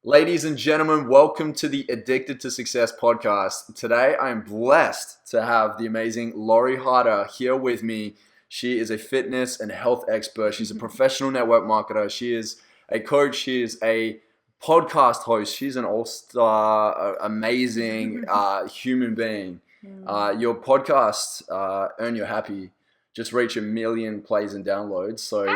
Ladies and gentlemen, welcome to the Addicted to Success podcast. Today, I am blessed to have the amazing Laurie Harder here with me. She is a fitness and health expert. She's a professional network marketer. She is a coach. She is a podcast host. She's an all-star, amazing human being. Your podcast, Earn Your Happy, just reached 1 million plays and downloads. So,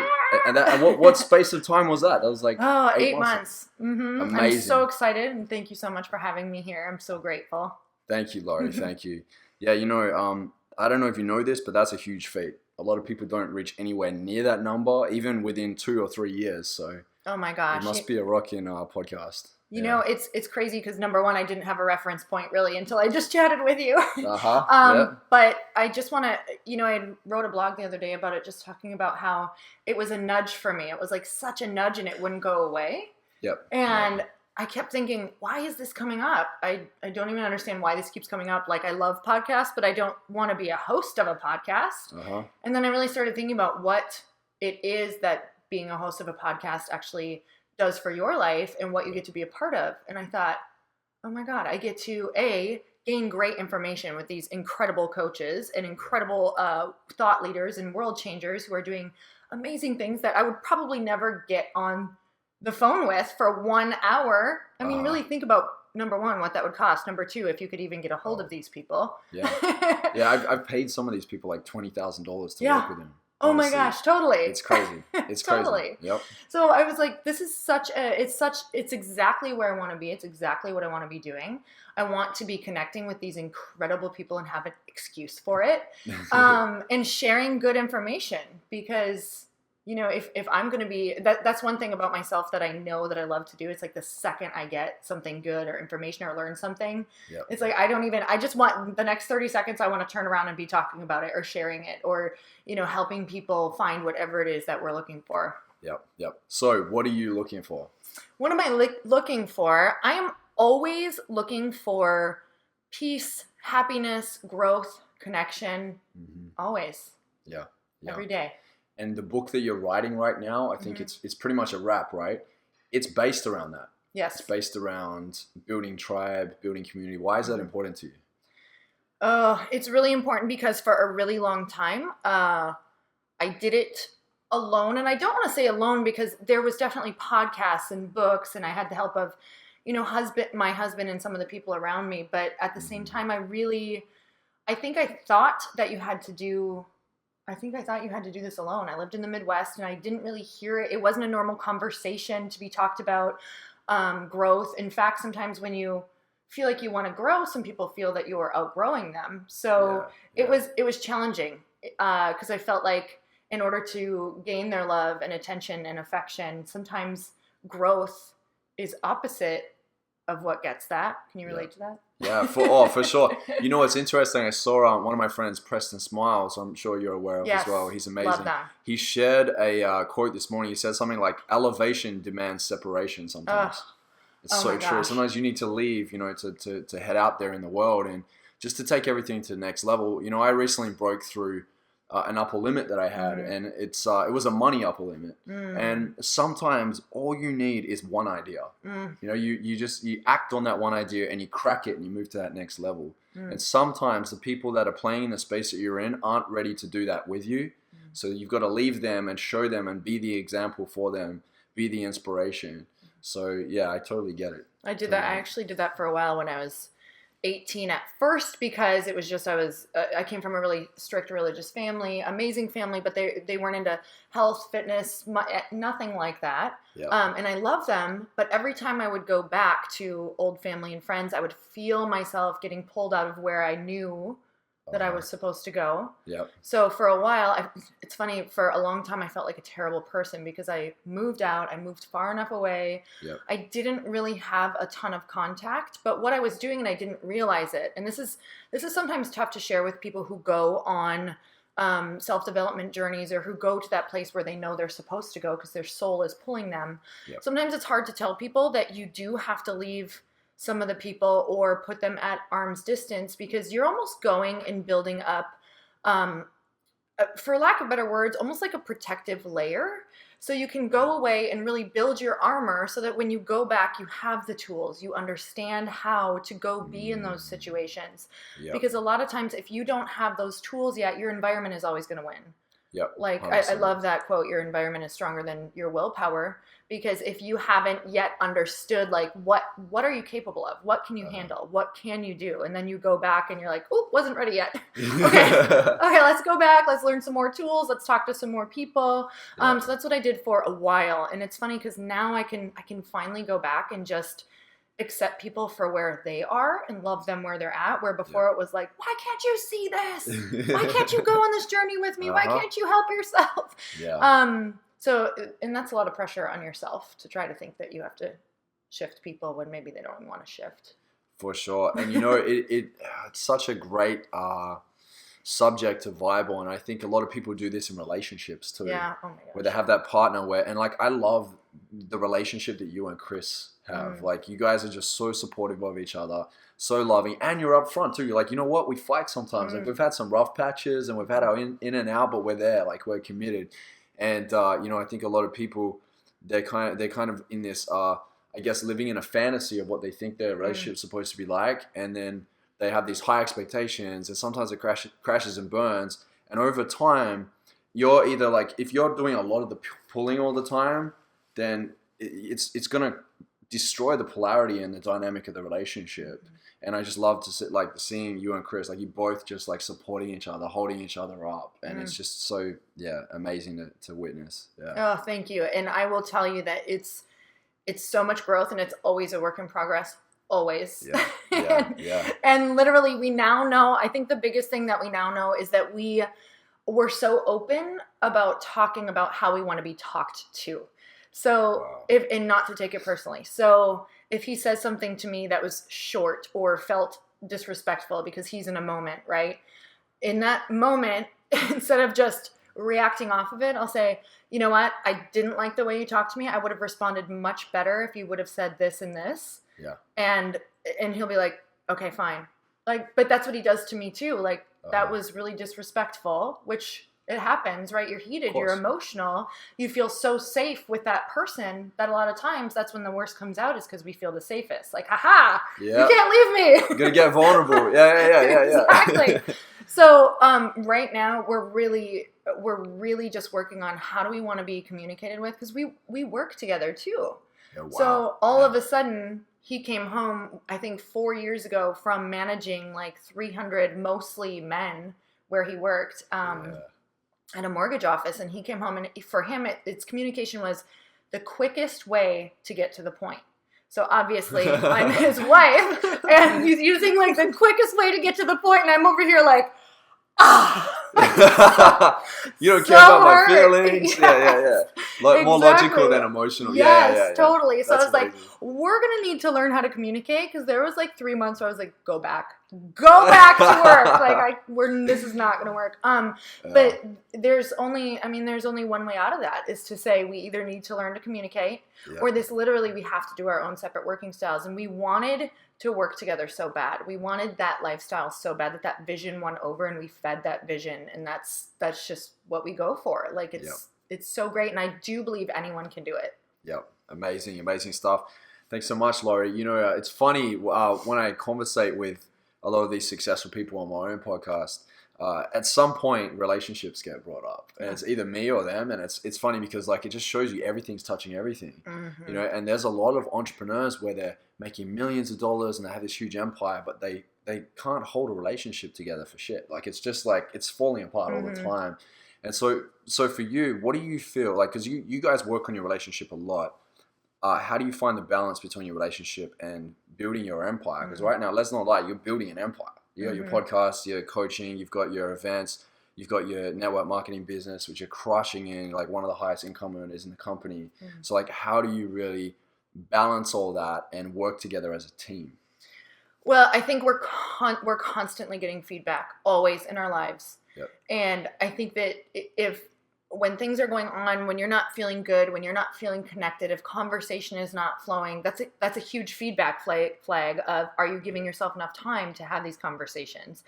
and what space of time was that? That was like 8 months. Mm-hmm. Amazing. I'm so excited, and thank you so much for having me here. I'm so grateful. Thank you, Laurie. Thank you. Yeah, I don't know if you know this, but that's a huge feat. A lot of people don't reach anywhere near that number, even within 2 or 3 years. So, oh my gosh, it must be a rocking podcast. You know, it's crazy because number one, I didn't have a reference point really until I just chatted with you. But I just want to, I wrote a blog the other day about it, just talking about how it was a nudge for me. It was like such a nudge and it wouldn't go away. Yep. And I kept thinking, why is this coming up? I don't even understand why this keeps coming up. Like, I love podcasts, but I don't want to be a host of a podcast. And then I really started thinking about what it is that being a host of a podcast actually does for your life and what you get to be a part of. And I thought, oh my God, I get to gain great information with these incredible coaches and incredible thought leaders and world changers who are doing amazing things that I would probably never get on the phone with for 1 hour. I mean, really think about, number one, what that would cost. Number two, if you could even get a hold of these people. Yeah. I've paid some of these people like $20,000 to work with them. Oh my gosh, totally. It's crazy. It's totally. Crazy. Yep. So I was like, this is it's exactly where I want to be. It's exactly what I want to be doing. I want to be connecting with these incredible people and have an excuse for it. And sharing good information because, if I'm going to be, that's one thing about myself that I know that I love to do. It's like the second I get something good or information or learn something, it's like, I just want the next 30 seconds, I want to turn around and be talking about it or sharing it or, helping people find whatever it is that we're looking for. Yep. So what are you looking for? What am I looking for? I am always looking for peace, happiness, growth, connection, always. Yeah. Every day. And the book that you're writing right now, I think it's pretty much a wrap, right? It's based around that. Yes. It's based around building tribe, building community. Why is that important to you? It's really important because for a really long time, I did it alone. And I don't want to say alone because there was definitely podcasts and books and I had the help of, my husband and some of the people around me. But at the same time, I thought you had to do this alone. I lived in the Midwest and I didn't really hear it. It wasn't a normal conversation to be talked about growth. In fact, sometimes when you feel like you want to grow, some people feel that you are outgrowing them. So it was challenging because I felt like in order to gain their love and attention and affection, sometimes growth is opposite of what gets that. Can you relate to that? Yeah, for sure. You know what's interesting? I saw one of my friends, Preston Smiles, I'm sure you're aware of as well. He's amazing. Love that. He shared a quote this morning. He said something like, elevation demands separation sometimes. It's so true. Sometimes you need to leave, to head out there in the world and just to take everything to the next level. I recently broke through an upper limit that I had, and it was a money upper limit. And sometimes all you need is one idea. You act on that one idea and you crack it and you move to that next level. And sometimes the people that are playing in the space that you're in aren't ready to do that with you. So you've got to leave them and show them and be the example for them, be the inspiration. So yeah, I totally get it. I did that. I actually did that for a while when I was 18 at first because it was just I came from a really strict religious family, amazing family, but they weren't into health, fitness, nothing like that. And I love them, but every time I would go back to old family and friends, I would feel myself getting pulled out of where I knew that I was supposed to go. So for a while, it's funny, for a long time I felt like a terrible person because I moved out, I moved far enough away. I didn't really have a ton of contact, but what I was doing and I didn't realize it. And this is sometimes tough to share with people who go on self-development journeys or who go to that place where they know they're supposed to go because their soul is pulling them. Sometimes it's hard to tell people that you do have to leave some of the people or put them at arm's distance because you're almost going and building up, for lack of better words, almost like a protective layer So you can go away and really build your armor so that when you go back, you have the tools. You understand how to go be in those situations. Yep. Because a lot of times, if you don't have those tools yet, your environment is always going to win. Yep. Like I love that quote, your environment is stronger than your willpower, because if you haven't yet understood like what are you capable of? What can you handle? What can you do? And then you go back and you're like, oh, wasn't ready yet. Okay, let's go back. Let's learn some more tools. Let's talk to some more people. So that's what I did for a while. And it's funny because now I can finally go back and just accept people for where they are and love them where they're at, where before it was like, why can't you see this? Why can't you go on this journey with me? Why can't you help yourself? So, and that's a lot of pressure on yourself to try to think that you have to shift people when maybe they don't want to shift. For sure. And it's such a great subject to vibe on. I think a lot of people do this in relationships too. Yeah. Oh my gosh. Where they have that partner and like, I love the relationship that you and Chris have. Like, you guys are just so supportive of each other, so loving, and you're upfront too. You're like, you know what, we fight sometimes. Like, we've had some rough patches and we've had our in and out, but we're there, like, we're committed. And I think a lot of people, they're kind of in this I guess living in a fantasy of what they think their relationship's supposed to be like, and then they have these high expectations, and sometimes it crashes and burns. And over time, you're either like, if you're doing a lot of the pulling all the time, then it's gonna destroy the polarity and the dynamic of the relationship. And I just love to seeing you and Chris, like, you both just like supporting each other, holding each other up, and it's just so amazing to witness. Oh, thank you. And I will tell you that it's so much growth, and it's always a work in progress. Always. And literally, we now know, I think the biggest thing that we now know is that we're so open about talking about how we want to be talked to. So and not to take it personally. So if he says something to me that was short or felt disrespectful because he's in a moment, right? In that moment, instead of just reacting off of it, I'll say, you know what? I didn't like the way you talked to me. I would have responded much better if you would have said this and this. Yeah. And he'll be like, okay, fine. Like, but that's what he does to me too. Like, that was really disrespectful, which it happens, right? You're heated, you're emotional. You feel so safe with that person that a lot of times that's when the worst comes out, is because we feel the safest. Like, haha, you can't leave me. You're going to get vulnerable. Yeah. Exactly. So right now we're really just working on how do we want to be communicated with, because we work together too. Yeah, wow. So all of a sudden he came home, I think 4 years ago, from managing like 300 mostly men where he worked. At a mortgage office, and he came home, and for him, its communication was the quickest way to get to the point. So obviously, I'm his wife, and he's using like the quickest way to get to the point, and I'm over here like, you don't care about my feelings. Yes. More logical than emotional. Yes, totally. So I was like, we're gonna need to learn how to communicate, because there was like 3 months where I was like, go back to work. Like, this is not gonna work. But there's only one way out of that, is to say we either need to learn to communicate, or we have to do our own separate working styles. And we wanted to work together so bad. We wanted that lifestyle so bad that vision won over, and we fed that vision, and that's just what we go for. Like, it's so great, and I do believe anyone can do it. Yep, amazing stuff. Thanks so much, Laurie. It's funny when I conversate with a lot of these successful people on my own podcast. At some point, relationships get brought up, and it's either me or them. And it's funny because, like, it just shows you everything's touching everything, and there's a lot of entrepreneurs where they're making millions of dollars and they have this huge empire, but they can't hold a relationship together for shit. Like, it's just like, it's falling apart all the time. And so for you, what do you feel like, because you guys work on your relationship a lot, how do you find the balance between your relationship and building your empire? Because right now, let's not lie, you're building an empire. You got your podcast, your coaching, you've got your events, you've got your network marketing business, which you're crushing in, like one of the highest income earners in the company. So like, how do you really balance all that and work together as a team? Well, I think we're constantly getting feedback always in our lives. And I think that when things are going on, when you're not feeling good, when you're not feeling connected, if conversation is not flowing, that's a huge feedback flag of, are you giving yourself enough time to have these conversations?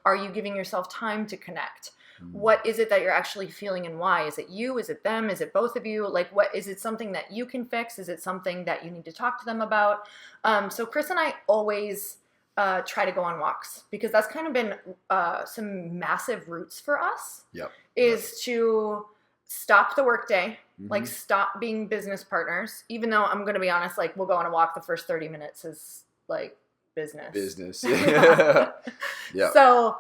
Are you giving yourself time to connect? What is it that you're actually feeling and why? Is it you? Is it them? Is it both of you? Like, what is it something that you can fix? Is it something that you need to talk to them about? So Chris and I always try to go on walks, because that's kind of been some massive roots for us. Is to stop the workday, like stop being business partners, even though I'm going to be honest, like we'll go on a walk, the first 30 minutes is like business. Yeah. So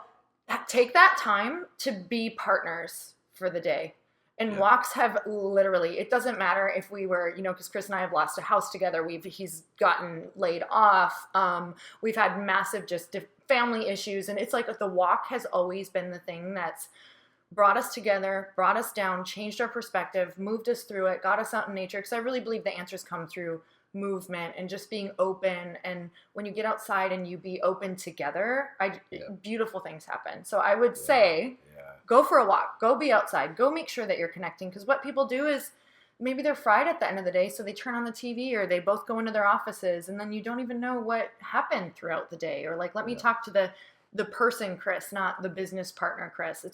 take that time to be partners for the day. And walks have literally, it doesn't matter if we were, because Chris and I have lost a house together. He's gotten laid off. We've had massive family issues. And it's like the walk has always been the thing that's brought us together, brought us down, changed our perspective, moved us through it, got us out in nature. Because I really believe the answers come through movement and just being open. And when you get outside and you be open together, beautiful things happen. So I would say go for a walk, go be outside, go make sure that you're connecting. Because what people do is maybe they're fried at the end of the day, so they turn on the TV or they both go into their offices, and then you don't even know what happened throughout the day. Or like, let me talk to the person Chris, not the business partner Chris.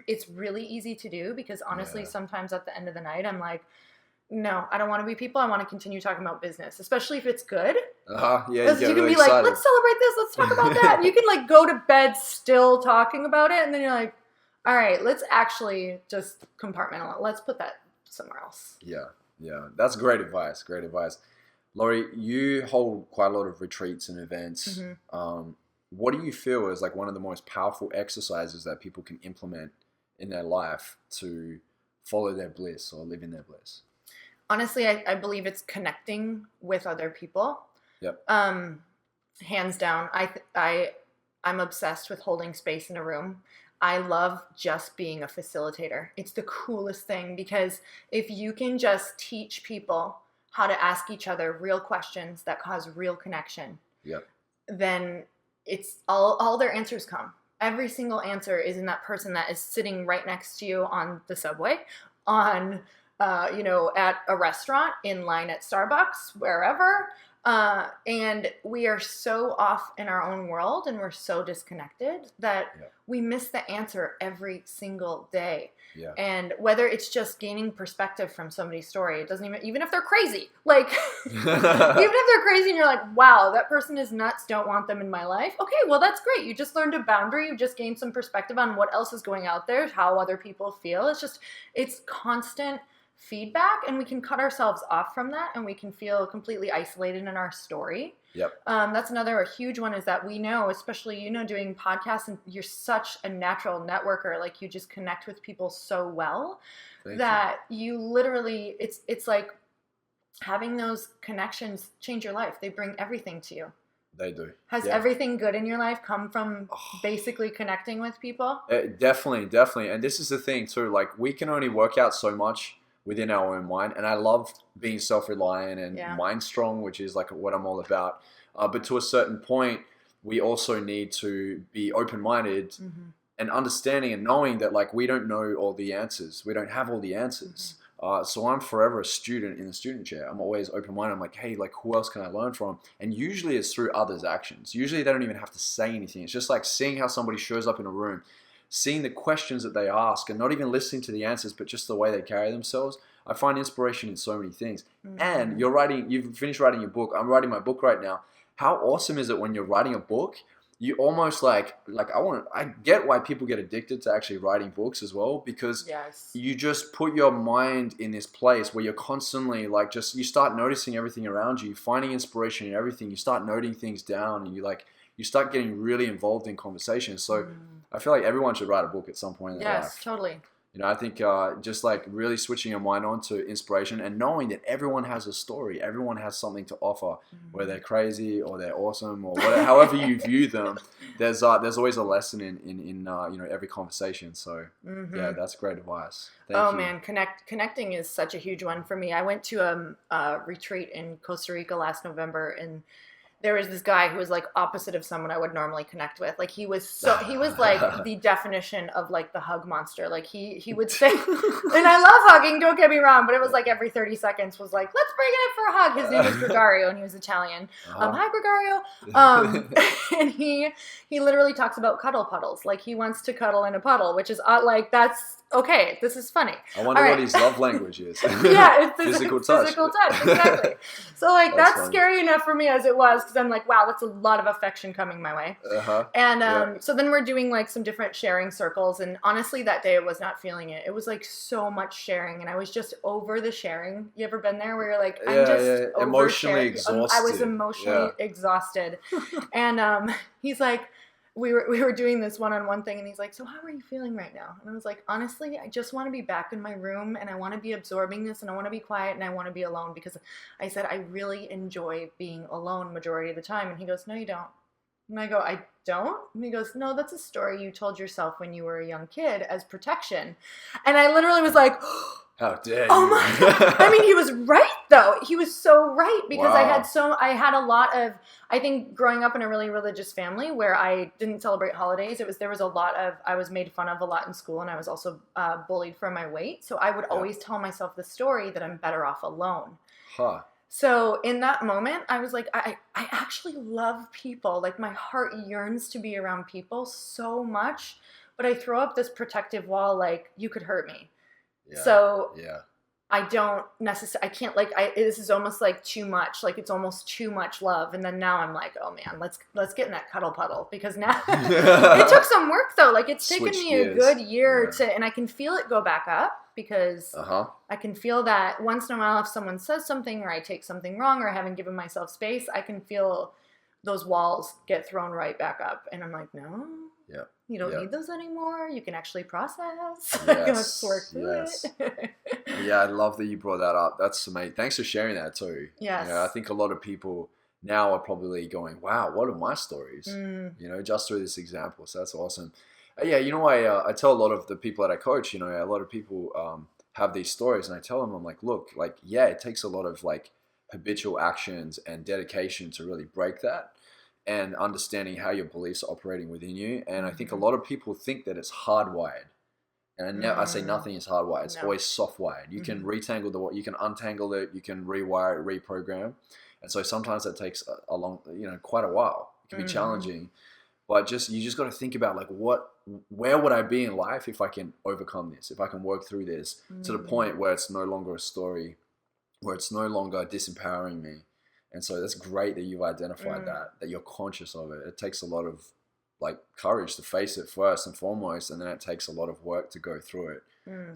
It's really easy to do, because honestly, sometimes at the end of the night, I'm like, no, I don't want to be people. I want to continue talking about business, especially if it's good. You can be like, let's celebrate this. Let's talk about that. And you can like go to bed still talking about it. And then you're like, all right, let's actually just compartmentalize. Let's put that somewhere else. Yeah. That's great advice. Laurie, you hold quite a lot of retreats and events. What do you feel is like one of the most powerful exercises that people can implement in their life to follow their bliss or live in their bliss? Honestly, I believe it's connecting with other people. Hands down. I'm obsessed with holding space in a room. I love just being a facilitator. It's the coolest thing, because if you can just teach people how to ask each other real questions that cause real connection, then it's all their answers come. Every single answer is in that person that is sitting right next to you on the subway, on at a restaurant, in line at Starbucks, wherever. And we are so off in our own world, and we're so disconnected that we miss the answer every single day. And whether it's just gaining perspective from somebody's story, it doesn't even if they're crazy, like even if they're crazy and you're like, wow, that person is nuts, don't want them in my life. Okay, well, that's great. You just learned a boundary. You just gained some perspective on what else is going out there, how other people feel. It's constant feedback, and we can cut ourselves off from that, and we can feel completely isolated in our story. That's another huge one, is that we know, especially doing podcasts, and you're such a natural networker, like you just connect with people so well that you literally, it's like having those connections change your life. They bring everything to you. They do. Has everything good in your life come from basically connecting with people? Definitely. And this is the thing too, like we can only work out so much within our own mind. And I love being self-reliant and mind strong, which is like what I'm all about. But to a certain point, we also need to be open-minded and understanding and knowing that like we don't know all the answers. We don't have all the answers. So I'm forever a student in the student chair. I'm always open-minded. I'm like, hey, like who else can I learn from? And usually it's through others' actions. Usually they don't even have to say anything. It's just like seeing how somebody shows up in a room, seeing the questions that they ask, and not even listening to the answers, but just the way they carry themselves. I find inspiration in so many things. And you've finished writing your book. I'm writing my book right now. How awesome is it when you're writing a book? You almost I get why people get addicted to actually writing books as well, because you just put your mind in this place where you're constantly you start noticing everything around you, finding inspiration in everything. You start noting things down, and you start getting really involved in conversations. So I feel like everyone should write a book at some point in their life. Yes, totally. I think just like really switching your mind on to inspiration and knowing that everyone has a story, everyone has something to offer, whether they're crazy or they're awesome or whatever, however you view them. There's always a lesson in every conversation. So that's great advice. Thank you. Man, connecting is such a huge one for me. I went to a retreat in Costa Rica last November, and there was this guy who was like opposite of someone I would normally connect with. Like he was like the definition of like the hug monster. Like he would say, and I love hugging, don't get me wrong, but it was like every 30 seconds was like, let's bring it in for a hug. His name was Gregorio and he was Italian. Hi Gregorio. And he literally talks about cuddle puddles. Like he wants to cuddle in a puddle, which is like, that's okay. This is funny. I wonder what his love language is. Yeah, it's physical touch. Physical touch, exactly. So like that's scary enough for me as it was, because I'm like, wow, that's a lot of affection coming my way. And so then we're doing like some different sharing circles, and honestly, that day I was not feeling it. It was like so much sharing, and I was just over the sharing. You ever been there where you're like, I'm just emotionally exhausted. I was emotionally exhausted, and he's like. We were doing this one-on-one thing, and he's like, so how are you feeling right now? And I was like, honestly, I just want to be back in my room, and I want to be absorbing this, and I want to be quiet, and I want to be alone, because I said I really enjoy being alone majority of the time. And he goes, no, you don't. And I go, I don't? And he goes, no, that's a story you told yourself when you were a young kid as protection. And I literally was like, how dare you? Oh my God. I mean, he was right though. He was so right, because I had a lot of, I think growing up in a really religious family where I didn't celebrate holidays, there was a lot of, I was made fun of a lot in school, and I was also bullied for my weight. So I would always tell myself the story that I'm better off alone. So in that moment, I was like, I actually love people. Like my heart yearns to be around people so much, but I throw up this protective wall, like you could hurt me. So I don't necessarily, I can't this is almost like too much, like it's almost too much love. And then now I'm like, oh man, let's get in that cuddle puddle, because now it took some work though. Like it's taken me a good year and I can feel it go back up, because I can feel that once in a while if someone says something or I take something wrong or I haven't given myself space, I can feel those walls get thrown right back up. And I'm like, no. You don't need those anymore. You can actually process. Let's work through it. I love that you brought that up. That's amazing. Thanks for sharing that too. Yes. I think a lot of people now are probably going, wow, what are my stories? Just through this example. So that's awesome. I tell a lot of the people that I coach, a lot of people have these stories, and I tell them, I'm like, look, like, it takes a lot of like habitual actions and dedication to really break that. And understanding how your beliefs are operating within you. And I think a lot of people think that it's hardwired. And I say nothing is hardwired. It's always soft-wired. You can retangle you can untangle it, you can rewire it, reprogram. And so sometimes that takes a long, quite a while. It can be challenging. But you just got to think about like where would I be in life if I can overcome this, if I can work through this to the point where it's no longer a story, where it's no longer disempowering me. And so that's great that you've identified that you're conscious of it. It takes a lot of like courage to face it first and foremost, and then it takes a lot of work to go through it.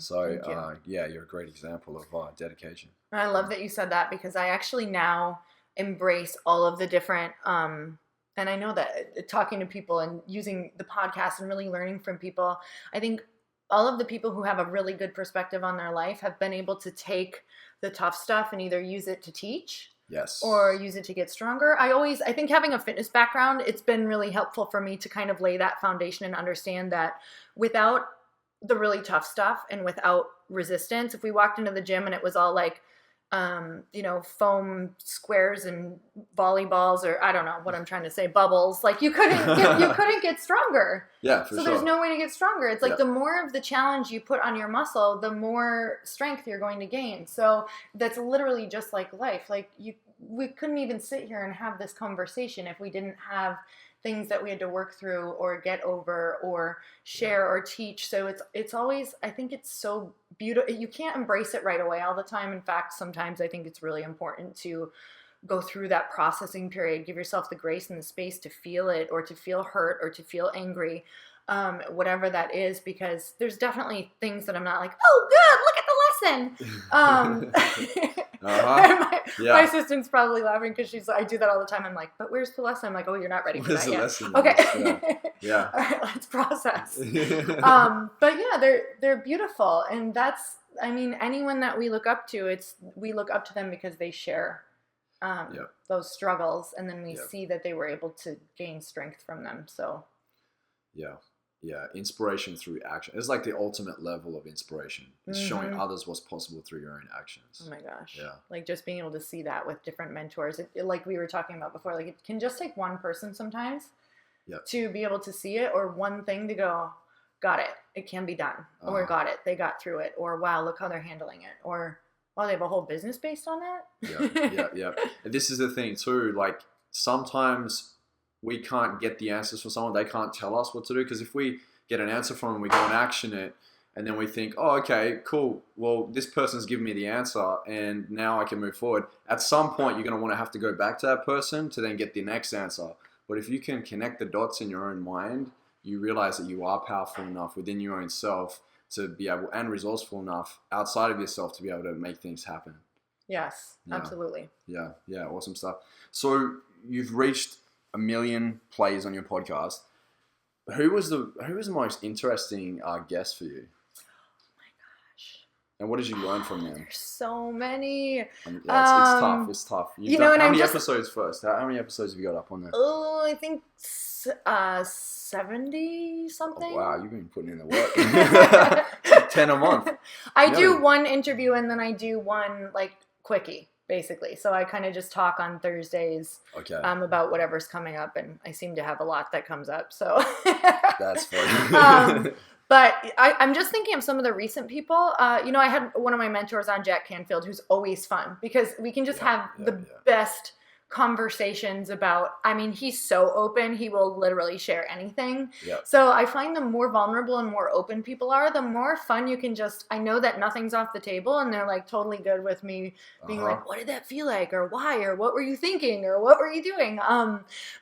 So you're a great example of dedication. I love that you said that, because I actually now embrace all of the different, and I know that talking to people and using the podcast and really learning from people, I think all of the people who have a really good perspective on their life have been able to take the tough stuff and either use it to teach or use it to get stronger. I think having a fitness background, it's been really helpful for me to kind of lay that foundation and understand that without the really tough stuff and without resistance, if we walked into the gym and it was all like, foam squares and volleyballs, or I don't know what I'm trying to say, bubbles, like you couldn't get stronger. So there's no way to get stronger. It's like the more of the challenge you put on your muscle, the more strength you're going to gain. So that's literally just like life. Like we couldn't even sit here and have this conversation if we didn't have things that we had to work through or get over or share or teach. So it's always, I think it's so beautiful. You can't embrace it right away all the time. In fact, sometimes I think it's really important to go through that processing period, give yourself the grace and the space to feel it, or to feel hurt, or to feel angry, whatever that is, because there's definitely things that I'm not like, oh good, look at the lesson. My assistant's probably laughing because I do that all the time. I'm like, but where's the lesson? I'm like, oh, you're not ready for that yet. Lesson? Okay. All right, let's process. But yeah, they're beautiful. And anyone that we look up to, we look up to them because they share those struggles, and then we see that they were able to gain strength from them. So Yeah, inspiration through action. It's like the ultimate level of inspiration. It's showing others what's possible through your own actions. Oh my gosh. Yeah. Like just being able to see that with different mentors. Like we were talking about before, like it can just take one person sometimes to be able to see it, or one thing to go, got it. It can be done. Or got it. They got through it. Or wow, look how they're handling it. Or wow, they have a whole business based on that. Yeah. And this is the thing too. Like sometimes we can't get the answers from someone. They can't tell us what to do, because if we get an answer from them, we go and action it, and then we think, oh, okay, cool. Well, this person's given me the answer, and now I can move forward. At some point, you're going to want to have to go back to that person to then get the next answer. But if you can connect the dots in your own mind, you realize that you are powerful enough within your own self to be able, and resourceful enough outside of yourself to be able to make things happen. Yes, absolutely. Yeah, awesome stuff. So you've reached 1 million plays on your podcast. Who was the most interesting guest for you? Oh my gosh! And what did you learn from them? There's so many. It's tough. It's tough. How many episodes first? How many episodes have you got up on there? Oh, I think 70 something. Oh, wow, you've been putting in the work. It's like 10 a month. I do one interview and then I do one like quickie, basically. So I kind of just talk on Thursdays about whatever's coming up, and I seem to have a lot that comes up. So that's funny. But I'm just thinking of some of the recent people. I had one of my mentors on, Jack Canfield, who's always fun because we can just have the best conversations about, he's so open. He will literally share anything. Yep. So I find the more vulnerable and more open people are, the more fun you can I know that nothing's off the table, and they're like totally good with me being like, what did that feel like? Or why? Or what were you thinking? Or what were you doing?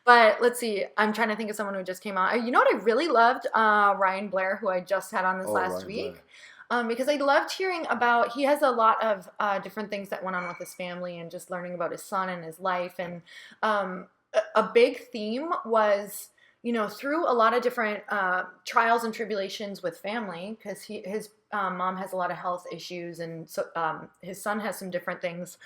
But let's see. I'm trying to think of someone who just came out. You know what I really loved? Ryan Blair, who I just had on this last week. Blair. Because I loved hearing about, he has a lot of different things that went on with his family and just learning about his son and his life. And a big theme was, through a lot of different trials and tribulations with family, because his mom has a lot of health issues, and so his son has some different things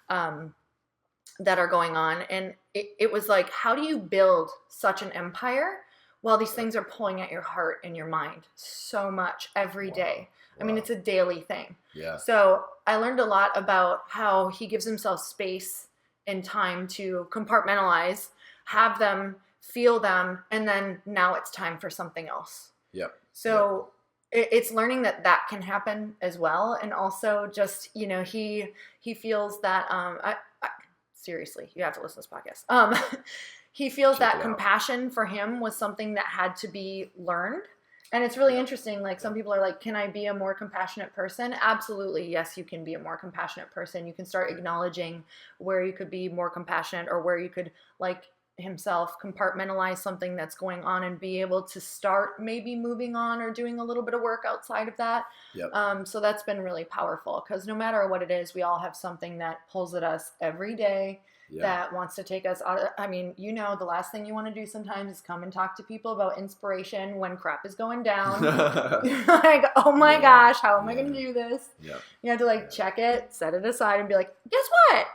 that are going on. And it was like, how do you build such an empire while these things are pulling at your heart and your mind so much every day? Wow. It's a daily thing. Yeah. So I learned a lot about how he gives himself space and time to compartmentalize, have them, feel them, and then now it's time for something else. Yep. So it's learning that can happen as well. And also just, he feels that, seriously, you have to listen to this podcast. He feels that compassion for him was something that had to be learned. And it's really interesting. Like some people are like, can I be a more compassionate person? Absolutely. Yes, you can be a more compassionate person. You can start acknowledging where you could be more compassionate, or where you could, like himself, compartmentalize something that's going on and be able to start maybe moving on or doing a little bit of work outside of that. Yep. So that's been really powerful, because no matter what it is, we all have something that pulls at us every day. That wants to take us out of, the last thing you want to do sometimes is come and talk to people about inspiration when crap is going down. Like, oh my gosh, how am I going to do this? Yep. You have to check it, set it aside, and be like, guess what?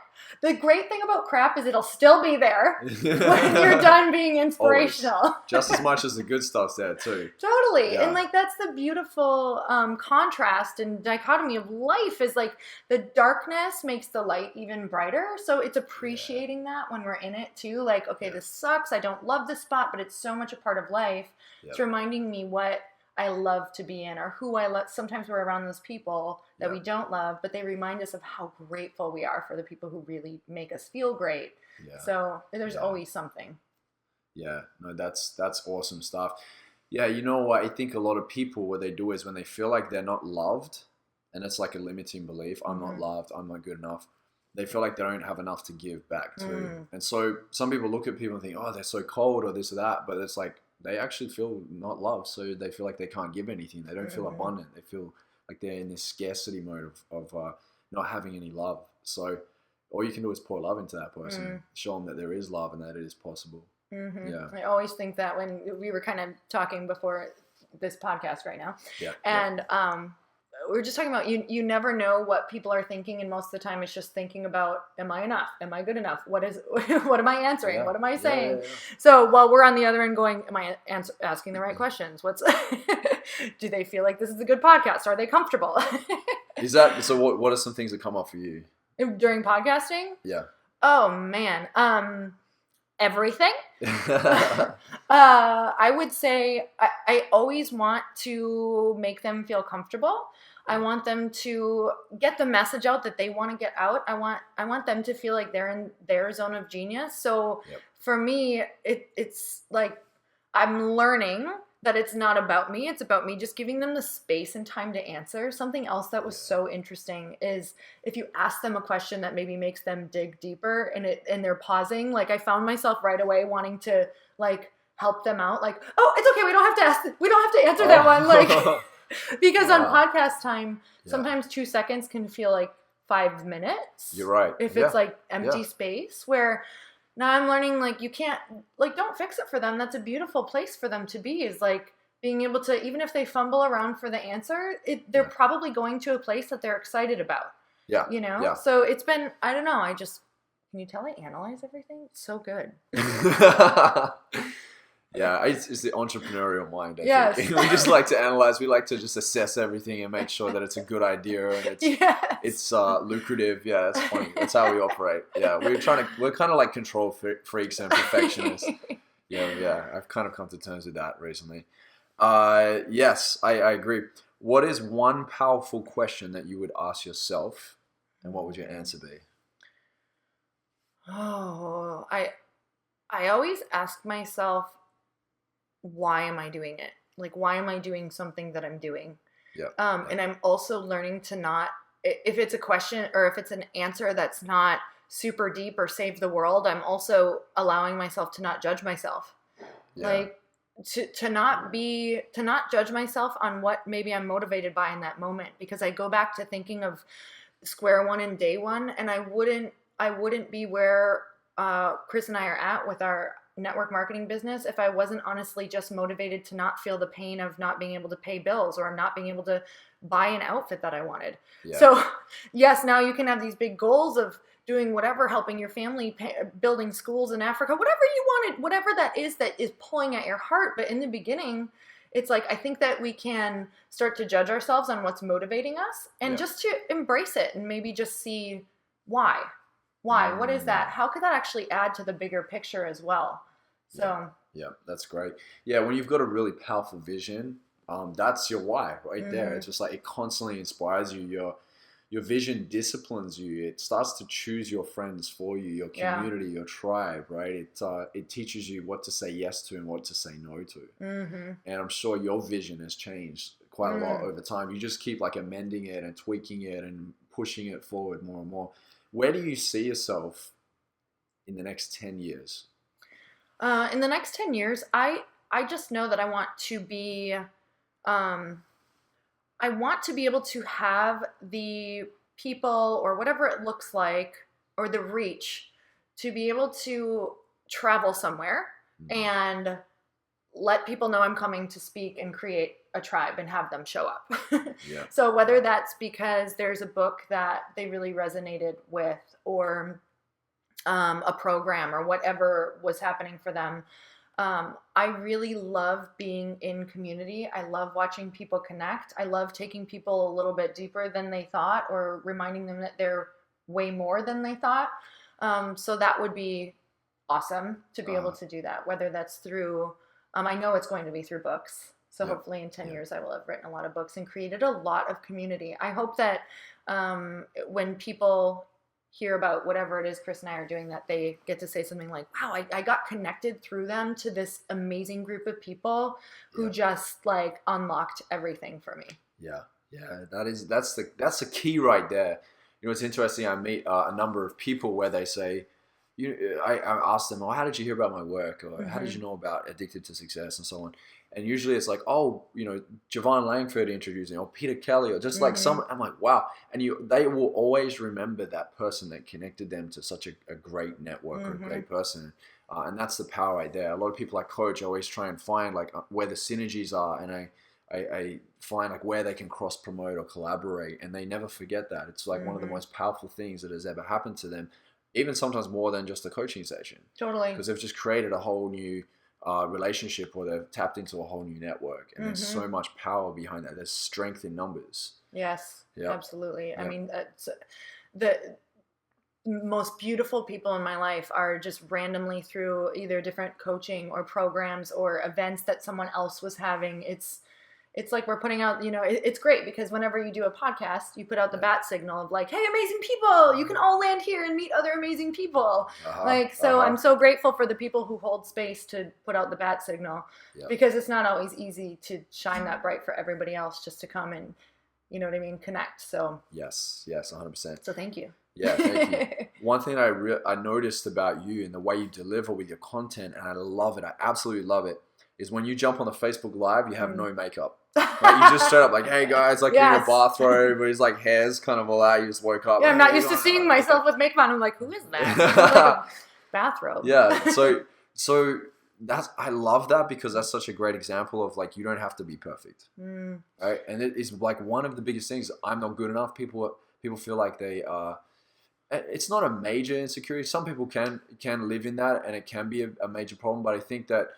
The great thing about crap is it'll still be there when you're done being inspirational. Always. Just as much as the good stuff's there too. Totally. Yeah. And that's the beautiful contrast and dichotomy of life, is like the darkness makes the light even brighter. So it's appreciating that when we're in it too. Like, okay, this sucks. I don't love this spot, but it's so much a part of life. Yep. It's reminding me what I love to be in, or who I love. Sometimes we're around those people that we don't love, but they remind us of how grateful we are for the people who really make us feel great. Yeah. So there's always something. Yeah, no, that's awesome stuff. Yeah, you know what? I think a lot of people, what they do is when they feel like they're not loved, and it's like a limiting belief, I'm not loved, I'm not good enough, they feel like they don't have enough to give back to. And so some people look at people and think, oh, they're so cold or this or that, but it's like, they actually feel not loved, so they feel like they can't give anything. They don't feel abundant. They feel like they're in this scarcity mode of not having any love. So all you can do is pour love into that person, show them that there is love and that it is possible. Yeah. I always think that when we were kind of talking before this podcast right now, and we're just talking about you never know what people are thinking, and most of the time it's just thinking about, am I enough? Am I good enough? What am I answering? Yeah. What am I saying? Yeah. So while we're on the other end going, am I asking the right questions? Do they feel like this is a good podcast? Are they comfortable? Is that so? What are some things that come up for you during podcasting? Yeah. Oh man, everything. I would say I always want to make them feel comfortable. I want them to get the message out that they want to get out. I want them to feel like they're in their zone of genius. So for me, it's like I'm learning that it's not about me. It's about me just giving them the space and time to answer. Something else that was so interesting is if you ask them a question that maybe makes them dig deeper and they're pausing, like I found myself right away wanting to like help them out. Like, oh, it's okay. We don't have to answer that one. Like, because on podcast time, sometimes 2 seconds can feel like 5 minutes. You're right. If it's like empty space where now I'm learning, like, you can't, like, don't fix it for them. That's a beautiful place for them to be, is like being able to, even if they fumble around for the answer, they're probably going to a place that they're excited about. Yeah. You know? Yeah. So it's been, I don't know, can you tell I analyze everything? It's so good. Yeah, it's the entrepreneurial mind, I think. We just like to analyze. We like to just assess everything and make sure that it's a good idea and it's lucrative. Yeah, that's funny. That's how we operate. Yeah, we're kind of like control freaks and perfectionists. Yeah. I've kind of come to terms with that recently. Yes, I agree. What is one powerful question that you would ask yourself, and what would your answer be? Oh, I always ask myself, why am I doing it? Like, why am I doing something that I'm doing? And I'm also learning to not, if it's a question or if it's an answer that's not super deep or save the world, I'm also allowing myself to not judge myself. Like to not judge myself on what maybe I'm motivated by in that moment, because I go back to thinking of square one and day one, and I wouldn't be where Chris and I are at with our network marketing business if I wasn't honestly just motivated to not feel the pain of not being able to pay bills or not being able to buy an outfit that I wanted. So yes, now you can have these big goals of doing whatever, helping your family, building schools in Africa, whatever you wanted, whatever that is pulling at your heart. But in the beginning, it's like, I think that we can start to judge ourselves on what's motivating us and just to embrace it and maybe just see why. What is that? How could that actually add to the bigger picture as well? So yeah, that's great. Yeah, when you've got a really powerful vision, that's your why right there. It's just like it constantly inspires you. Your vision disciplines you. It starts to choose your friends for you, your community, your tribe, right? It teaches you what to say yes to and what to say no to. And I'm sure your vision has changed quite a lot over time. You just keep like amending it and tweaking it and pushing it forward more and more. Where do you see yourself in the next 10 years? In the next 10 years, I just know that I want to be, I want to be able to have the people or whatever it looks like, or the reach to be able to travel somewhere and let people know I'm coming to speak and create a tribe and have them show up. So whether that's because there's a book that they really resonated with, or a program, or whatever was happening for them. I really love being in community. I love watching people connect. I love taking people a little bit deeper than they thought, or reminding them that they're way more than they thought. So that would be awesome to be able to do that, whether that's through, I know it's going to be through books. So hopefully in 10 years, I will have written a lot of books and created a lot of community. I hope that when people hear about whatever it is Chris and I are doing, that they get to say something like, wow, I got connected through them to this amazing group of people who just like unlocked everything for me. That's the key right there. You know, it's interesting. I meet a number of people where they say, I ask them, how did you hear about my work? Or how did you know about Addicted to Success and so on? And usually it's like, Javon Langford introduced me, or Peter Kelly, or just like someone. I'm like, wow. And they will always remember that person that connected them to such a great network or a great person. And that's the power right there. A lot of people I coach always try and find like where the synergies are. And I find like where they can cross promote or collaborate, and they never forget that. It's like one of the most powerful things that has ever happened to them, even sometimes more than just a coaching session. Totally. Because they've just created a whole new relationship, or they've tapped into a whole new network, and there's so much power behind that. There's strength in numbers. Yes, absolutely. Yep. I mean, the most beautiful people in my life are just randomly through either different coaching or programs or events that someone else was having. It's like we're putting out, it's great because whenever you do a podcast, you put out the bat signal of like, hey, amazing people, you can all land here and meet other amazing people. I'm so grateful for the people who hold space to put out the bat signal because it's not always easy to shine that bright for everybody else just to come and, you know what I mean, connect. So yes, 100%. So thank you. Yeah, thank you. One thing I noticed about you and the way you deliver with your content, and I love it, I absolutely love it, is when you jump on the Facebook Live, you have no makeup. Like you just straight up like, hey guys, like in your bathrobe, but he's like hair's kind of all out. You just woke up. Yeah, I'm not used to seeing myself with makeup on. I'm like, who is that? Like a bathrobe. Yeah, so I love that because that's such a great example of like you don't have to be perfect, right? And it is like one of the biggest things. I'm not good enough. People feel like they are. It's not a major insecurity. Some people can live in that, and it can be a major problem. But I think that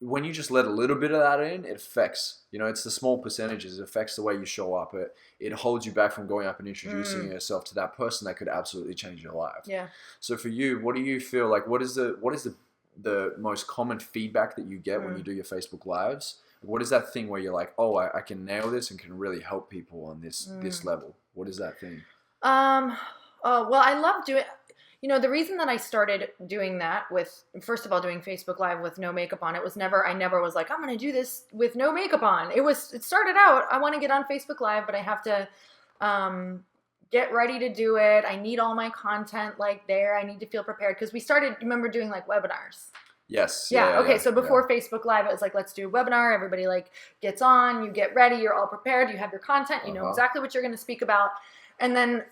when you just let a little bit of that in, it affects. It's the small percentages. It affects the way you show up. It holds you back from going up and introducing yourself to that person that could absolutely change your life. Yeah. So for you, what do you feel like? What is the most common feedback that you get when you do your Facebook Lives? What is that thing where you're like, oh, I can nail this and can really help people on this level? What is that thing? Well, I love doing. The reason that I started doing that first of all, doing Facebook Live with no makeup on, I never was like, I'm going to do this with no makeup on. It started out, I want to get on Facebook Live, but I have to get ready to do it. I need all my content like there. I need to feel prepared because we started, remember doing like webinars. Yes. Yeah. Okay. So before Facebook Live, it was like, let's do a webinar. Everybody like gets on, you get ready, you're all prepared. You have your content, you know exactly what you're going to speak about. And then,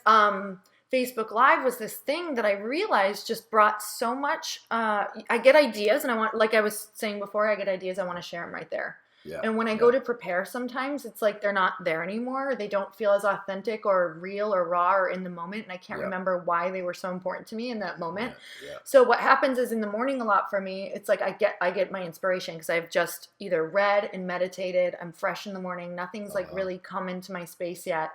Facebook Live was this thing that I realized just brought so much. I get ideas and like I was saying before, I get ideas. I want to share them right there. Yeah. And when I go to prepare, sometimes it's like they're not there anymore. They don't feel as authentic or real or raw or in the moment. And I can't remember why they were so important to me in that moment. Yeah. So what happens is in the morning a lot for me, it's like I get my inspiration because I've just either read and meditated. I'm fresh in the morning. Nothing's like really come into my space yet.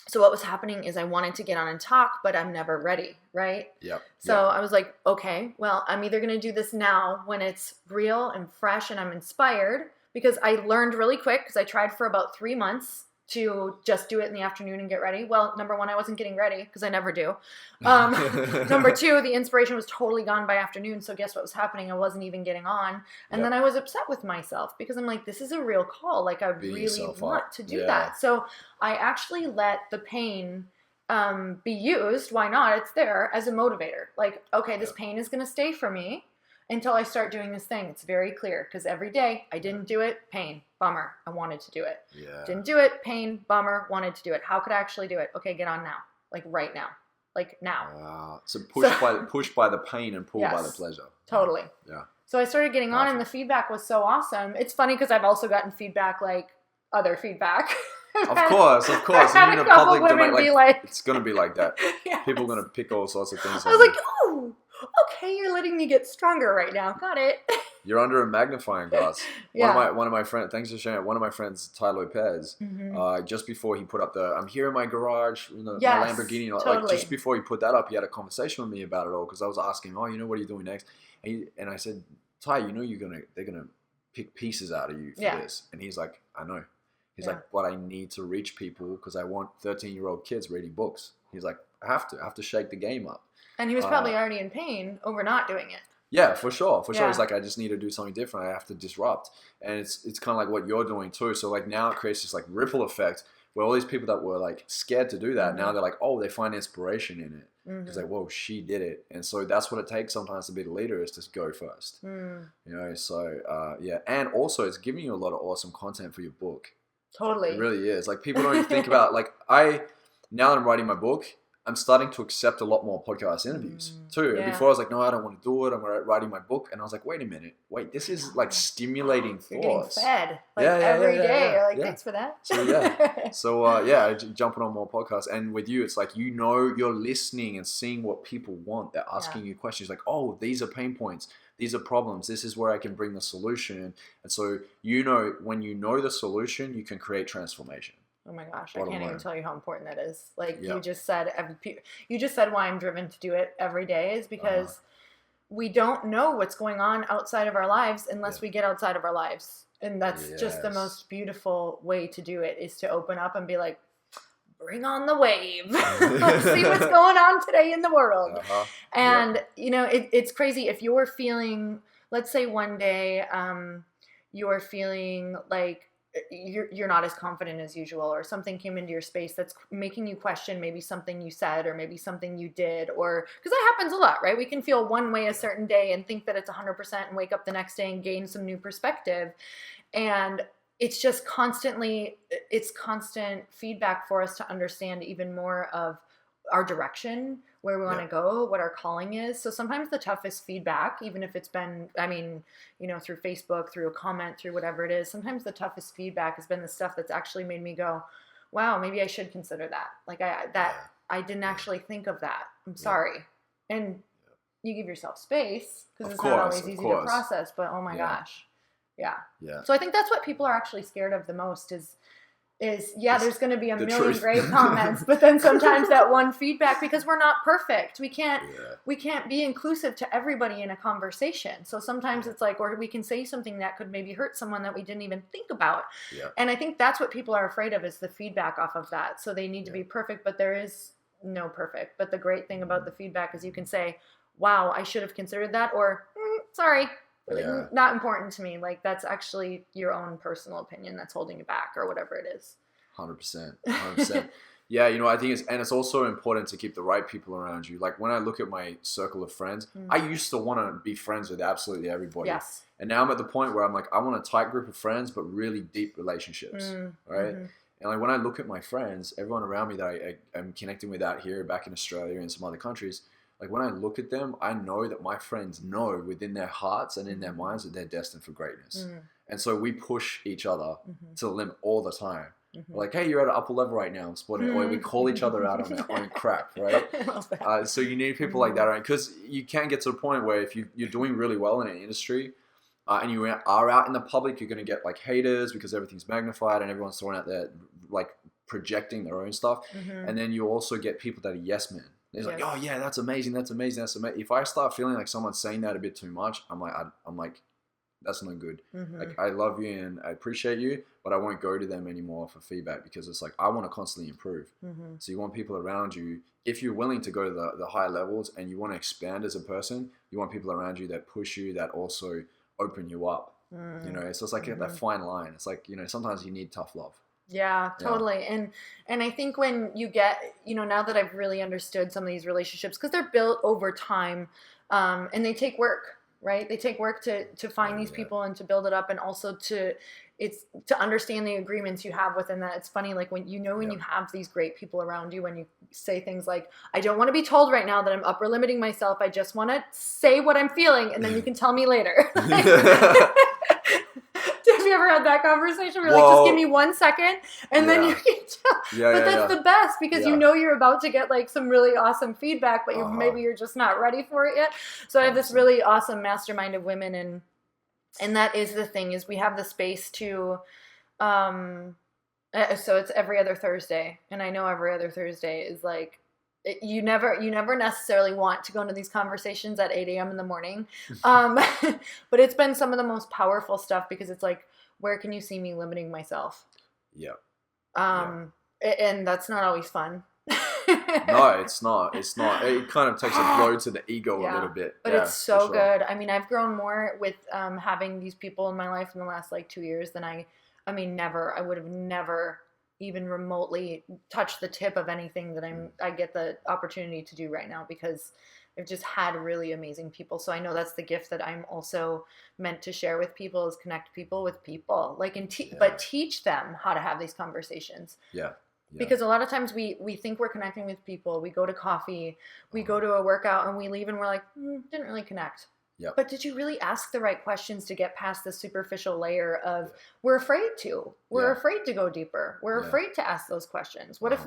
So what was happening is I wanted to get on and talk, but I'm never ready, right? Yep. So I was like, okay, well, I'm either going to do this now when it's real and fresh and I'm inspired, because I learned really quick because I tried for about 3 months to just do it in the afternoon and get ready. Well, number one, I wasn't getting ready because I never do. Number two, the inspiration was totally gone by afternoon. So guess what was happening? I wasn't even getting on. And then I was upset with myself because I'm like, this is a real call. Like I really want to do that. So I actually let the pain be used. Why not? It's there as a motivator. Like, okay, this pain is going to stay for me until I start doing this thing. It's very clear because every day I didn't do it, pain, bummer, I wanted to do it. Yeah. Didn't do it, pain, bummer, wanted to do it. How could I actually do it? Okay, get on now. Like right now. Like now. Wow. So push by the pain and pull by the pleasure. Totally. Yeah. So I started getting on and the feedback was so awesome. It's funny because I've also gotten feedback like other feedback. Of course. And in a public domain, like, it's going to be like that. Yes. People are going to pick all sorts of things. I was like, oh, okay, you're letting me get stronger right now. Got it. You're under a magnifying glass. Yeah. One of my friends, thanks for sharing. One of my friends, Ty Lopez, just before he put up I'm here in my garage, my Lamborghini. Totally. Like just before he put that up, he had a conversation with me about it all because I was asking him, what are you doing next? And I said, Ty, they're gonna pick pieces out of you for this. And he's like, I know. He's like, but I need to reach people because I want 13-year-old kids reading books. He's like, I have to shake the game up. And he was probably already in pain over not doing it. Yeah, for sure. He's like, I just need to do something different. I have to disrupt. And it's kind of like what you're doing too. So like now it creates this like ripple effect where all these people that were like scared to do that, now they're like, oh, they find inspiration in it. It's like, whoa, she did it. And so that's what it takes sometimes to be the leader, is to go first. So and also it's giving you a lot of awesome content for your book. Totally. It really is. Like people don't even think about, like now that I'm writing my book, I'm starting to accept a lot more podcast interviews too. And before I was like, no, I don't want to do it. I'm writing my book. And I was like, wait a minute. This is like stimulating thoughts. You're getting fed every day. You're like, thanks for that. So jumping on more podcasts. And with you, it's like, you're listening and seeing what people want. They're asking you questions like, oh, these are pain points. These are problems. This is where I can bring the solution. And so, when you know the solution, you can create transformation. Oh my gosh, I can't even tell you how important that is. Like you just said why I'm driven to do it every day is because we don't know what's going on outside of our lives unless we get outside of our lives. And that's just the most beautiful way to do it, is to open up and be like, bring on the wave. Let's see what's going on today in the world. And, it's crazy if you're feeling, let's say one day you're feeling like you're not as confident as usual, or something came into your space that's making you question maybe something you said or maybe something you did, or because that happens a lot, right? We can feel one way a certain day and think that it's 100% and wake up the next day and gain some new perspective. And it's just constant feedback for us to understand even more of our direction, where we want to go, what our calling is. So sometimes the toughest feedback, even if it's been, through Facebook, through a comment, through whatever it is, sometimes the toughest feedback has been the stuff that's actually made me go, wow, maybe I should consider that. Like I didn't actually think of that. I'm sorry. And you give yourself space, because it's not always easy to process, but oh my gosh. Yeah. So I think that's what people are actually scared of the most is there's going to be a million great comments, but then sometimes that one feedback, because we're not perfect, we can't be inclusive to everybody in a conversation. So sometimes it's like, or we can say something that could maybe hurt someone that we didn't even think about. And I think that's what people are afraid of, is the feedback off of that. So they need to be perfect, but there is no perfect. But the great thing about the feedback is you can say, wow, I should have considered that, or sorry, not important to me. Like, that's actually your own personal opinion that's holding you back, or whatever it is. 100%. Yeah, I think it's also important to keep the right people around you. Like when I look at my circle of friends, I used to want to be friends with absolutely everybody. Yes. And now I'm at the point where I'm like, I want a tight group of friends, but really deep relationships, right? And like when I look at my friends, everyone around me that I'm connecting with out here, back in Australia and some other countries, like when I look at them, I know that my friends know within their hearts and in their minds that they're destined for greatness. And so we push each other to the limit all the time. Like, hey, you're at an upper level right now. I'm spotting it. Or we call each other out on our own crap, right? So you need people like that, right? Because you can get to a point where if you're doing really well in an industry and you are out in the public, you're going to get like haters because everything's magnified and everyone's throwing out there like projecting their own stuff. And then you also get people that are yes men. They're like, oh yeah, that's amazing, that's amazing, that's amazing. If I start feeling like someone's saying that a bit too much, I'm like, that's not good. Like, I love you and I appreciate you, but I won't go to them anymore for feedback, because it's like, I want to constantly improve. So you want people around you, if you're willing to go to the higher levels and you want to expand as a person, you want people around you that push you, that also open you up. So it's like that fine line. It's like, sometimes you need tough love. Yeah, totally. And I think when you get, now that I've really understood some of these relationships, because they're built over time, and they take work, right? They take work to find these people and to build it up, and also to understand the agreements you have within that. It's funny, like when you have these great people around you, when you say things like, I don't want to be told right now that I'm upper limiting myself. I just want to say what I'm feeling, and then you can tell me later. Have you ever had that conversation where like, just give me 1 second and then you can tell? But that's the best, because you're about to get like some really awesome feedback, but maybe you're just not ready for it yet. So I have this really awesome mastermind of women, and that is the thing, is we have the space to, so it's every other Thursday. And I know every other Thursday is like, you never necessarily want to go into these conversations at 8 a.m. in the morning. But it's been some of the most powerful stuff, because it's like, where can you see me limiting myself? And that's not always fun. No, it's not. It kind of takes a blow to the ego a little bit. But it's so good. I mean, I've grown more with having these people in my life in the last like 2 years than I would have never even remotely touched the tip of anything that I get the opportunity to do right now, because I've just had really amazing people. So I know that's the gift that I'm also meant to share with people, is connect people with people, like, but teach them how to have these conversations. Because a lot of times we think we're connecting with people. We go to coffee, we go to a workout, and we leave and we're like, didn't really connect. Yep. But did you really ask the right questions to get past the superficial layer of we're afraid to. We're afraid to go deeper. We're afraid to ask those questions. What if,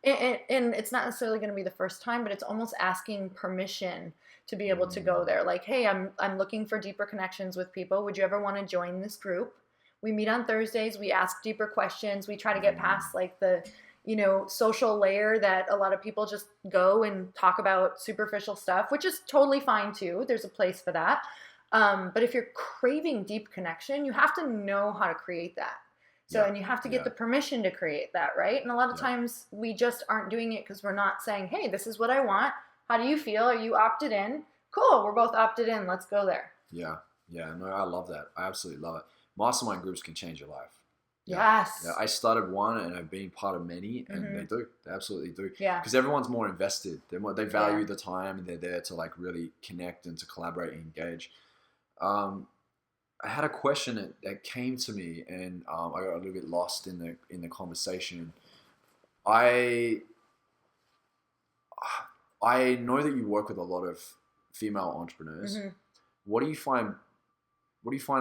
and it's not necessarily going to be the first time, but it's almost asking permission to be able to go there. Like, hey, I'm looking for deeper connections with people. Would you ever want to join this group? We meet on Thursdays. We ask deeper questions. We try to get past like the, social layer that a lot of people just go and talk about superficial stuff, which is totally fine too. There's a place for that. But if you're craving deep connection, you have to know how to create that. So, and you have to get the permission to create that, right? And a lot of times we just aren't doing it because we're not saying, hey, this is what I want. How do you feel? Are you opted in? Cool. We're both opted in. Let's go there. Yeah. Yeah. No, I love that. I absolutely love it. Mastermind groups can change your life. Yes. Yeah, I started one and I've been part of many, and they do. They absolutely do. Yeah. Because everyone's more invested. They value the time, and they're there to like really connect and to collaborate and engage. I had a question that came to me, and I got a little bit lost in the conversation. I know that you work with a lot of female entrepreneurs. What do you find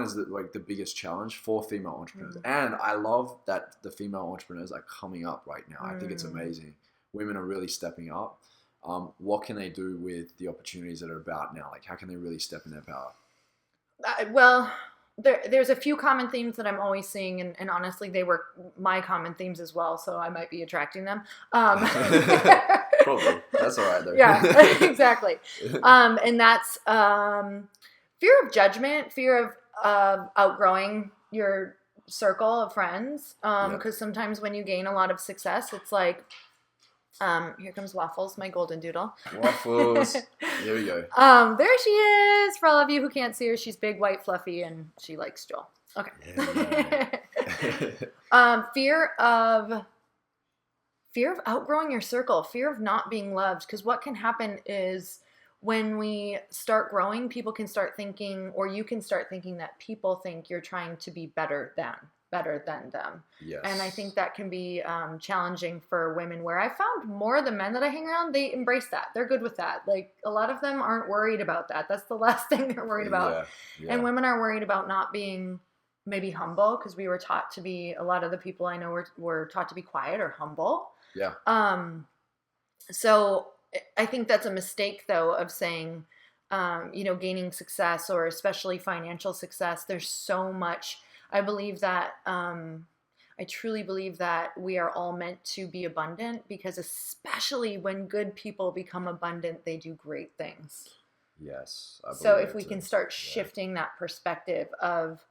is the biggest challenge for female entrepreneurs? And I love that the female entrepreneurs are coming up right now. I think it's amazing. Women are really stepping up. What can they do with the opportunities that are about now? Like, how can they really step in their power? Well, there's a few common themes that I'm always seeing, and honestly, they were my common themes as well, so I might be attracting them. Probably. That's all right, though. Yeah, exactly. And that's fear of judgment, fear of outgrowing your circle of friends. Because sometimes when you gain a lot of success, it's like, here comes Waffles, my golden doodle. Waffles. Here we go. There she is. For all of you who can't see her, she's big, white, fluffy, and she likes Joel. Okay. Yeah. Fear of outgrowing your circle, fear of not being loved. Because what can happen is when we start growing, people can start thinking, or you can start thinking that people think you're trying to be better than them. Yes. And I think that can be challenging for women, where I found more of the men that I hang around, they embrace that. They're good with that. Like, a lot of them aren't worried about that. That's the last thing they're worried about. Yeah. And women are worried about not being maybe humble, because we were taught to be, a lot of the people I know were taught to be quiet or humble. Yeah. So I think that's a mistake, though, of saying, gaining success, or especially financial success. There's so much. I believe that, I truly believe that we are all meant to be abundant, because especially when good people become abundant, they do great things. Yes. So if we can start shifting that perspective of,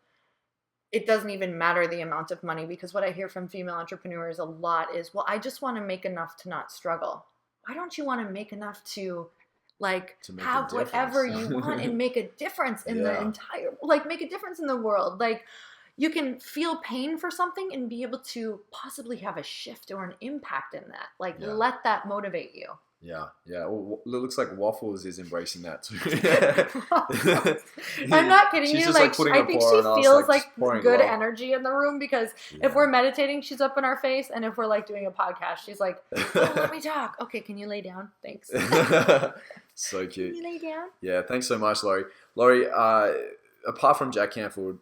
it doesn't even matter the amount of money, because what I hear from female entrepreneurs a lot is, well, I just want to make enough to not struggle. Why don't you want to make enough to have whatever you want and make a difference in the entire, make a difference in the world? Like, you can feel pain for something and be able to possibly have a shift or an impact in that. Let that motivate you. Yeah. Yeah. Well, it looks like Waffles is embracing that too. I'm not kidding you. I think she feels good love. Energy in the room, because if we're meditating, she's up in our face. And if we're doing a podcast, she's like, oh, let me talk. Okay. Can you lay down? Thanks. So cute. Can you lay down? Yeah. Thanks so much, Laurie. Laurie, apart from Jack Canfield,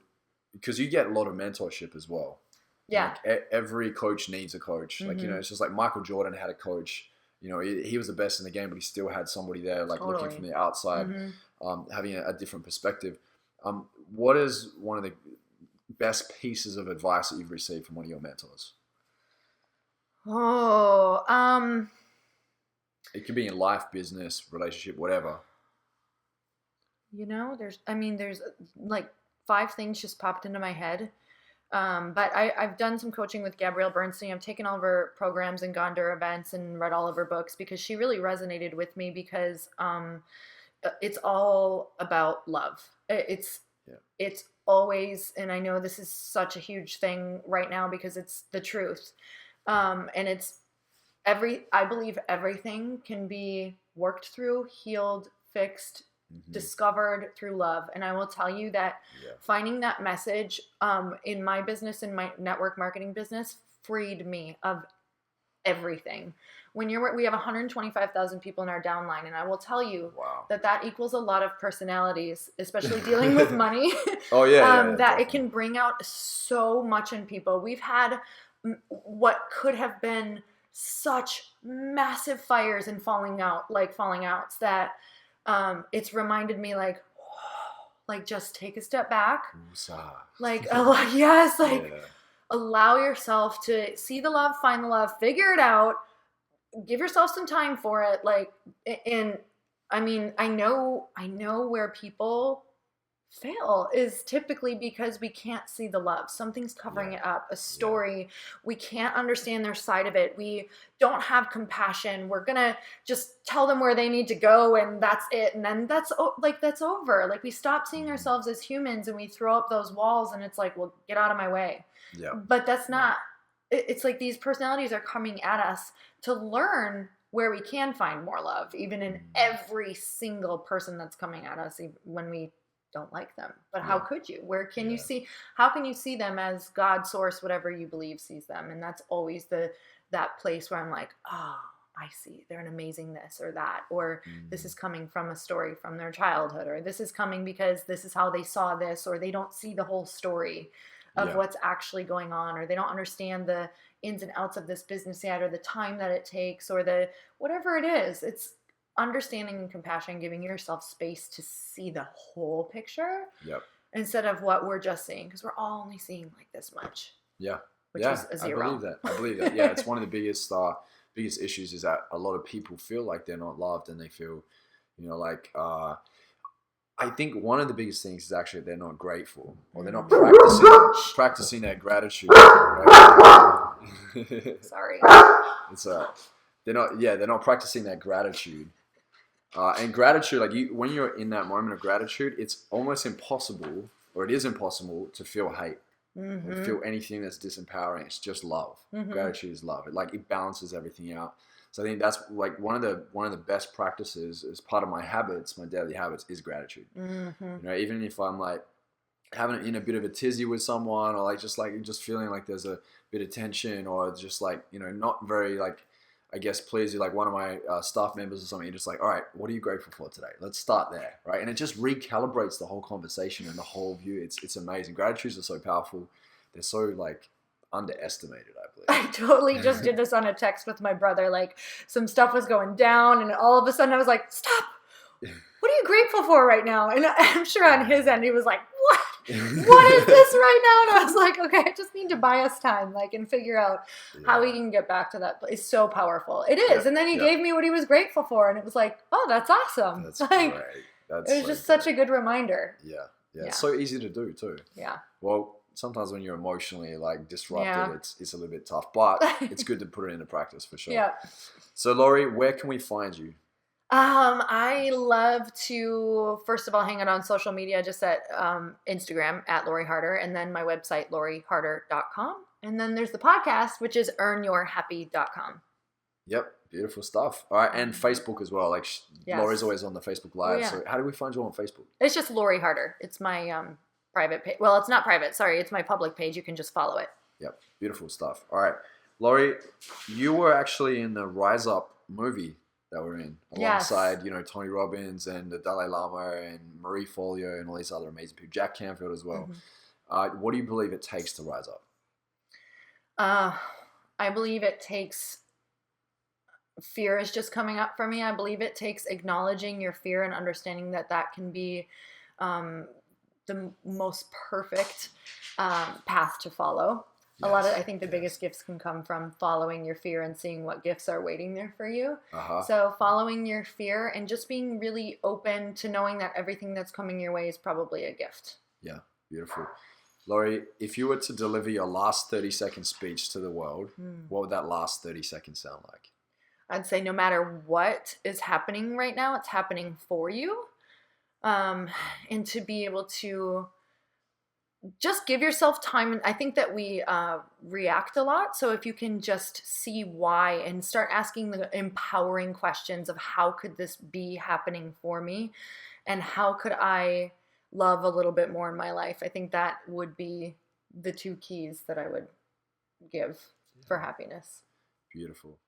because you get a lot of mentorship as well. Yeah. Every coach needs a coach. It's just like Michael Jordan had a coach. He was the best in the game, but he still had somebody there, looking from the outside, having a different perspective. What is one of the best pieces of advice that you've received from one of your mentors? It could be in life, business, relationship, whatever. There's 5 things just popped into my head. But I've done some coaching with Gabrielle Bernstein. I've taken all of her programs and gone to her events and read all of her books, because she really resonated with me, because it's all about love. It's always, and I know this is such a huge thing right now because it's the truth. And it's I believe everything can be worked through, healed, fixed, discovered through love. And I will tell you that finding that message in my business, in my network marketing business, freed me of everything. We have 125,000 people in our downline, and I will tell you that equals a lot of personalities, especially dealing with money. Oh yeah, that definitely. It can bring out so much in people. We've had what could have been such massive fires and falling outs that it's reminded me like just take a step back. Like yes, like allow yourself to see the love, find the love, figure it out, give yourself some time for it. Like, and I mean, I know where people fail is typically because we can't see the love. Something's covering it up, a story. We can't understand their side of it. We don't have compassion. We're going to just tell them where they need to go and that's it. And then that's over. Like we stop seeing ourselves as humans and we throw up those walls and it's like, well, get out of my way. Yeah. But that's not, it's like these personalities are coming at us to learn where we can find more love, even in every single person that's coming at us when we don't like them. But how could you? Where can you see? How can you see them as God, source, whatever you believe sees them? And that's always that place where I'm like, oh, I see. They're an amazing this or that, or this is coming from a story from their childhood, or this is coming because this is how they saw this, or they don't see the whole story of what's actually going on, or they don't understand the ins and outs of this business yet, or the time that it takes, or the whatever it is. It's understanding and compassion, giving yourself space to see the whole picture instead of what we're just seeing, because we're all only seeing like this much. Which is a zero. I believe that. Yeah, it's one of the biggest issues is that a lot of people feel like they're not loved, and they feel, like I think one of the biggest things is actually they're not grateful, or they're not practicing their gratitude. Right? Sorry. It's they're not practicing that gratitude. And gratitude, like when you're in that moment of gratitude, it's almost impossible, or it is impossible to feel hate, or feel anything that's disempowering. It's just love. Gratitude is love. It balances everything out. So I think that's like one of the best practices as part of my habits, my daily habits, is gratitude. Even if I'm like having in a bit of a tizzy with someone, or just feeling like there's a bit of tension, or just like not very I guess pleased with like one of my staff members or something. You're just like, all right, what are you grateful for today? Let's start there, right? And it just recalibrates the whole conversation and the whole view. It's amazing. Gratitudes are so powerful. They're so underestimated, I believe. I totally just did this on a text with my brother. Like some stuff was going down, and all of a sudden I was like, stop. What are you grateful for right now? And I'm sure on his end he was like, what? What is this right now? And I was like, okay, I just need to buy us time, and figure out how we can get back to that place. It's so powerful. It is. And then he gave me what he was grateful for, and it was like, oh, that's awesome. That's great. It was just such a good reminder. Yeah. It's so easy to do too. Yeah. Well, sometimes when you're emotionally disrupted, it's a little bit tough, but it's good to put it into practice for sure. Yeah. So Laurie, where can we find you? I love to, first of all, hang out on social media, just at Instagram at Lori Harder, and then my website, loriharder.com. And then there's the podcast, which is earnyourhappy.com. Yep. Beautiful stuff. All right. And Facebook as well. Lori's always on the Facebook Live. Oh, yeah. So how do we find you on Facebook? It's just Lori Harder. It's my private page. Well, it's not private. Sorry. It's my public page. You can just follow it. Yep. Beautiful stuff. All right. Laurie, you were actually in the Rise Up movie that we're in alongside, Tony Robbins and the Dalai Lama and Marie Forleo and all these other amazing people, Jack Canfield as well. What do you believe it takes to rise up? I believe it takes, fear is just coming up for me. I believe it takes acknowledging your fear and understanding that can be the most perfect path to follow. I think the biggest gifts can come from following your fear and seeing what gifts are waiting there for you. So following your fear and just being really open to knowing that everything that's coming your way is probably a gift. Yeah, beautiful. Laurie, if you were to deliver your last 30-second speech to the world, what would that last 30 seconds sound like? I'd say no matter what is happening right now, it's happening for you. And to be able to just give yourself time. And I think that we react a lot. So if you can just see why and start asking the empowering questions of how could this be happening for me, and how could I love a little bit more in my life, I think that would be the two keys that I would give for happiness. Beautiful.